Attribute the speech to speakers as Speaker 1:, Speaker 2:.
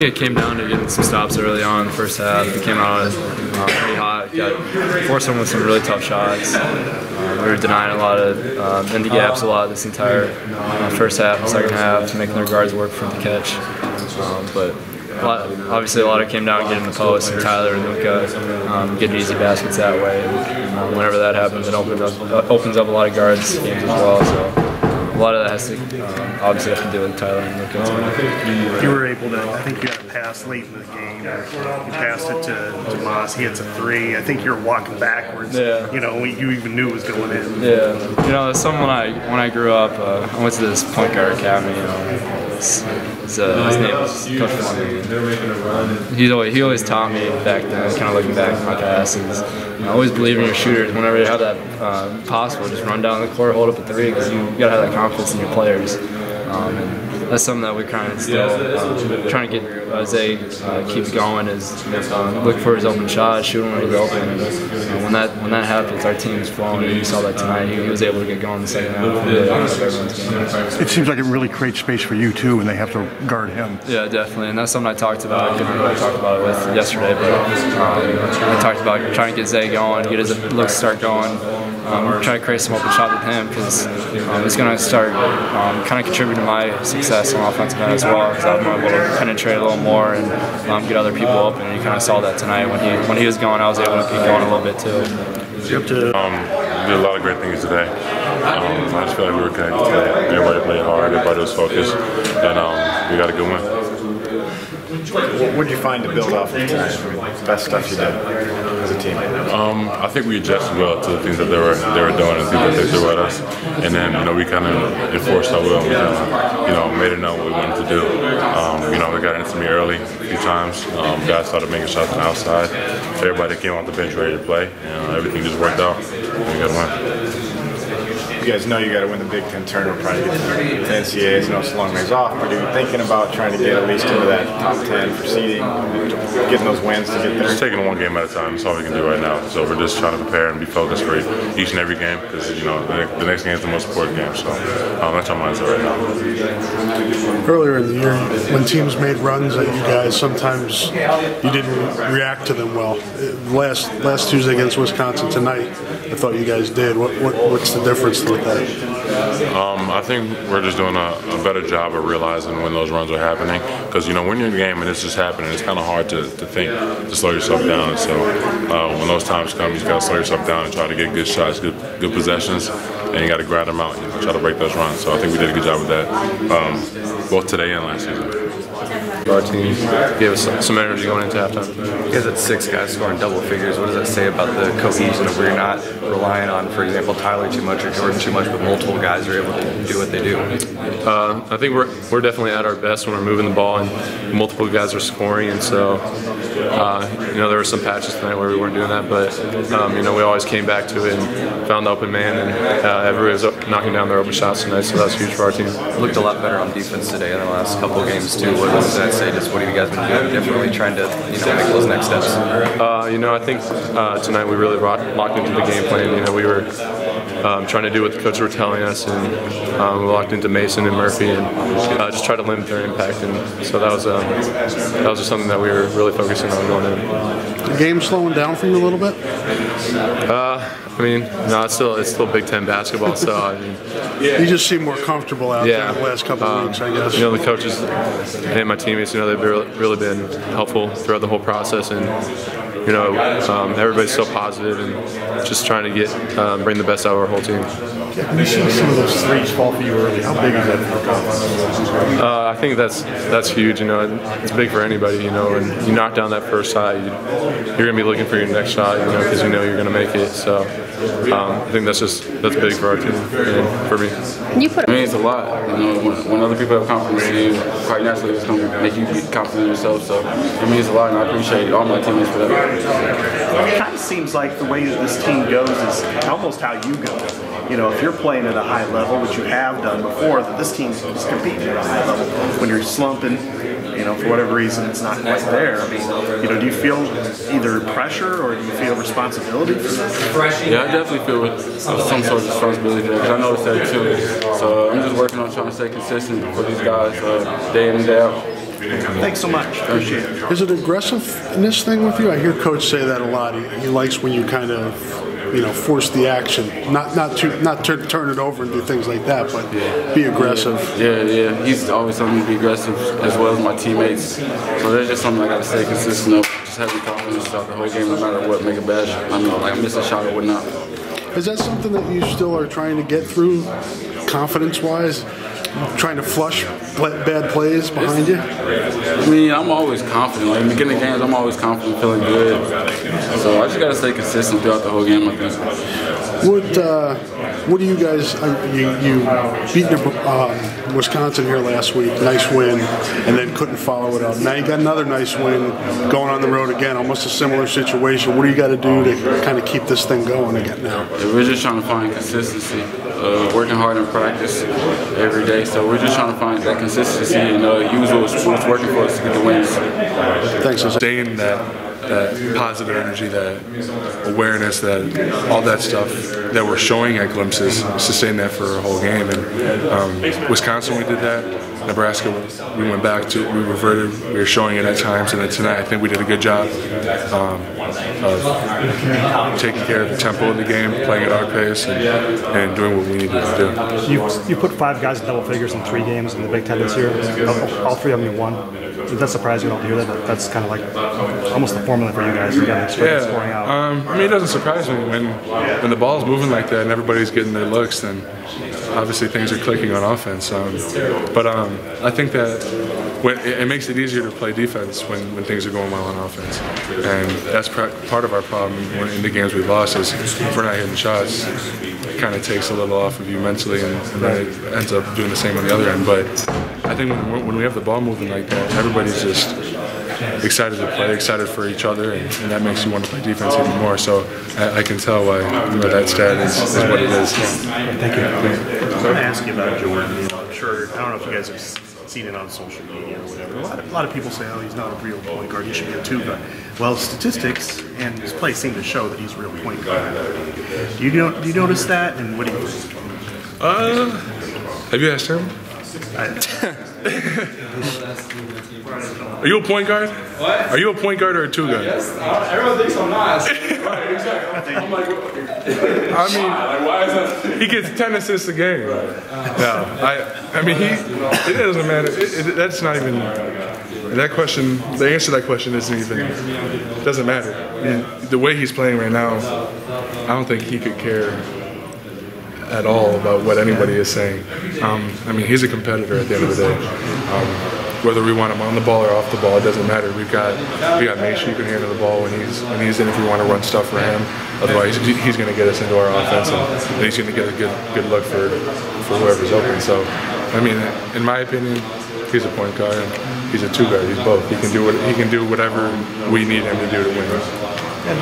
Speaker 1: It came down to getting some stops early on in the first half. We came out pretty hot, forced them with some really tough shots. We were denying a lot of empty gaps a lot this entire first half and second half, making their guards work for the catch. But obviously a lot of it came down getting the post, and Tyler and Luka getting easy baskets that way. And whenever that happens, it opens up a lot of guards games as well. So a lot of that has to obviously have to do with Tyler and Luka.
Speaker 2: You were able to, I think you had a pass late in the game. You passed it to Moss. He hits a three. I think you were walking backwards. Yeah. You know, you even knew it was going in.
Speaker 1: Yeah. You know, some when I grew up, I went to this point guard academy. You know, his name was Coach Fleming. He always taught me back then, kind of looking back at my past, and always believe in your shooters. Whenever you have that possible, just run down the court, hold up a three, because you got to have that confidence in your players. And that's something that we kind of still trying to get Zay keep going, is look for his open shot, shoot him when he's open. And when that happens, our team's flowing, and you saw that tonight. He was able to get going in the second half.
Speaker 2: It seems like it really creates space for you too, when they have to guard him.
Speaker 1: Yeah, definitely, and that's something I talked about. I couldn't really talk about it with yesterday, but I talked about trying to get Zay going, get his looks start going. Try to create some open shot with him, because it's going to start kind of contributing to my success on offensive end as well, because I'm able to penetrate a little more and get other people open. And you kind of saw that tonight when he was going. I was able to get going a little bit too.
Speaker 3: We did a lot of great things today. I just feel like we were connected today. Everybody played hard. Everybody was focused, and we got a good win.
Speaker 4: What did you find to build off of tonight? Best stuff you did as a team?
Speaker 3: I think we adjusted well to the things that they were doing and things that they threw at us, and then we kind of enforced our will. We kind of made it known what we wanted to do. They got into me early a few times. Guys started making shots on the outside. Everybody came off the bench ready to play. Everything just worked out. We got a win.
Speaker 4: You guys know you got to win the Big Ten tournament, probably get to NCAAs. No, it's a long ways off, but are you thinking about trying to get at least into that top 10 for seeding, getting those wins to get there?
Speaker 3: Just taking it one game at a time. That's all we can do right now. So we're just trying to prepare and be focused for each and every game, because the next game is the most important game. So that's our mindset right now.
Speaker 5: Earlier in the year, when teams made runs at you guys, sometimes you didn't react to them well. Last Tuesday against Wisconsin, tonight, I thought you guys did. What's the difference with that?
Speaker 3: I think we're just doing a better job of realizing when those runs are happening, because when you're in the game and it's just happening, it's kind of hard to think, to slow yourself down. And so when those times come, you just got to slow yourself down and try to get good shots, good possessions, and you got to grind them out and try to break those runs. So I think we did a good job with that, both today and last season.
Speaker 6: Our team gave us some energy going into halftime. You guys had 6 guys scoring double figures. What does that say about the cohesion of where you're not relying on, for example, Tyler too much or Jordan too much, but multiple guys are able to do what they do?
Speaker 7: I think we're definitely at our best when we're moving the ball and multiple guys are scoring, and so there were some patches tonight where we weren't doing that, but we always came back to it and found the open man, and everybody was knocking down their open shots tonight, so that was huge for our team.
Speaker 6: Looked a lot better on defense today in the last couple of games too. What does that say? Just what have you guys been doing differently, trying to make those next steps?
Speaker 7: I think tonight we really locked into the game plan. We were trying to do what the coaches were telling us, and we locked into Mason and Murphy and just try to limit their impact. And so that was just something that we were really focusing on going in.
Speaker 5: The game slowing down for you a little bit?
Speaker 7: No, it's still Big Ten basketball. So
Speaker 5: you just seem more comfortable out there the last couple of weeks, I guess.
Speaker 7: The coaches and my teammates, they've really been helpful throughout the whole process, and everybody's so positive and just trying to bring the best out of our whole team.
Speaker 2: When you see some of those threes fall for you early, how big is that for confidence?
Speaker 7: I think that's huge. It's big for anybody. When you knock down that first shot, you're going to be looking for your next shot. Because you're going to make it. So I think that's big for our team and for me.
Speaker 8: It's a lot. When other people have confidence in you, quite naturally it's going to make you be confident in yourself. So for me, it's a lot, and I appreciate all my teammates for that.
Speaker 2: It kind of seems like the way that this team goes is almost how you go. If you're playing at a high level, which you have done before, that this team is competing at a high level. When you're slumping, for whatever reason, it's not quite there. Do you feel either pressure or do you feel responsibility for that?
Speaker 8: Yeah, I definitely feel some sort of responsibility there, because I noticed that too. So I'm just working on trying to stay consistent for these guys day in and day out.
Speaker 2: Thanks so much. Appreciate it.
Speaker 5: Is it aggressiveness thing with you? I hear Coach say that a lot. He likes when you kind of, force the action, not turn it over and do things like that, but be aggressive.
Speaker 8: Yeah. He's always telling me to be aggressive, as well as my teammates. So that's just something I got to stay consistent of. Just having confidence throughout the whole game, no matter what, make a bad shot. Like I miss a shot or whatnot.
Speaker 5: Is that something that you still are trying to get through, confidence-wise? Trying to flush bad plays behind you?
Speaker 8: I mean, I'm always confident. Like in the beginning of games, I'm always confident, feeling good. So I just got to stay consistent throughout the whole game, I think.
Speaker 5: What do you guys? You beat Wisconsin here last week, nice win, and then couldn't follow it up. Now you got another nice win, going on the road again, almost a similar situation. What do you got to do to kind of keep this thing going again now?
Speaker 8: Yeah, we're just trying to find consistency, working hard in practice every day. So we're just trying to find that consistency and use what's working for us to get the wins.
Speaker 5: Thanks.
Speaker 9: Staying that positive energy, that awareness, that all that stuff that we're showing at glimpses, sustain that for a whole game. And Wisconsin, we did that. Nebraska, we went back to, we reverted, we were showing it at times, and then tonight I think we did a good job of taking care of the tempo of the game, playing at our pace, and doing what we needed to do.
Speaker 10: You put 5 guys in double figures in 3 games in the Big Ten this year. All 3 of them you won. Does that surprise you at all to hear that? That's kind of like almost the formula for you guys. You got to scoring out.
Speaker 9: I mean, it doesn't surprise me when the ball's moving like that and everybody's getting their looks. Then obviously things are clicking on offense. But I think that it makes it easier to play defense when things are going well on offense, and that's part of our problem in the games we've lost is if we're not hitting shots, it kind of takes a little off of you mentally, and then it ends up doing the same on the other end. But I think when we have the ball moving like that, everybody's just excited to play, excited for each other, and that makes you want to play defense even more. So I can tell why that stat is what it is.
Speaker 10: Thank you.
Speaker 2: I want to ask you about Jordan. I'm sure, I don't know if you guys have seen it on social media or whatever. A lot of people say, oh, he's not a real point guard, he should be a 2 guard. Well, statistics and his play seem to show that he's a real point guard. Do you notice that, and what do you think?
Speaker 9: Have you asked him? Are you a point guard? What? Are you a point guard or a 2 guard?
Speaker 1: Yes. Everyone thinks I'm not. Right, exactly. I'm like,
Speaker 9: I mean, he gets 10 assists a game. No, I mean, it doesn't matter. That's not even, that question, the answer to that question doesn't matter. I mean, the way he's playing right now, I don't think he could care at all about what anybody is saying. I mean, he's a competitor at the end of the day. Whether we want him on the ball or off the ball, it doesn't matter. We got Nation who can handle the ball when he's in if we want to run stuff for him. Otherwise, he's going to get us into our offense, and he's going to get a good look for whoever's open. So, I mean, in my opinion, he's a point guard and he's a 2 guard. He's both. He can do whatever we need him to do to win.
Speaker 10: And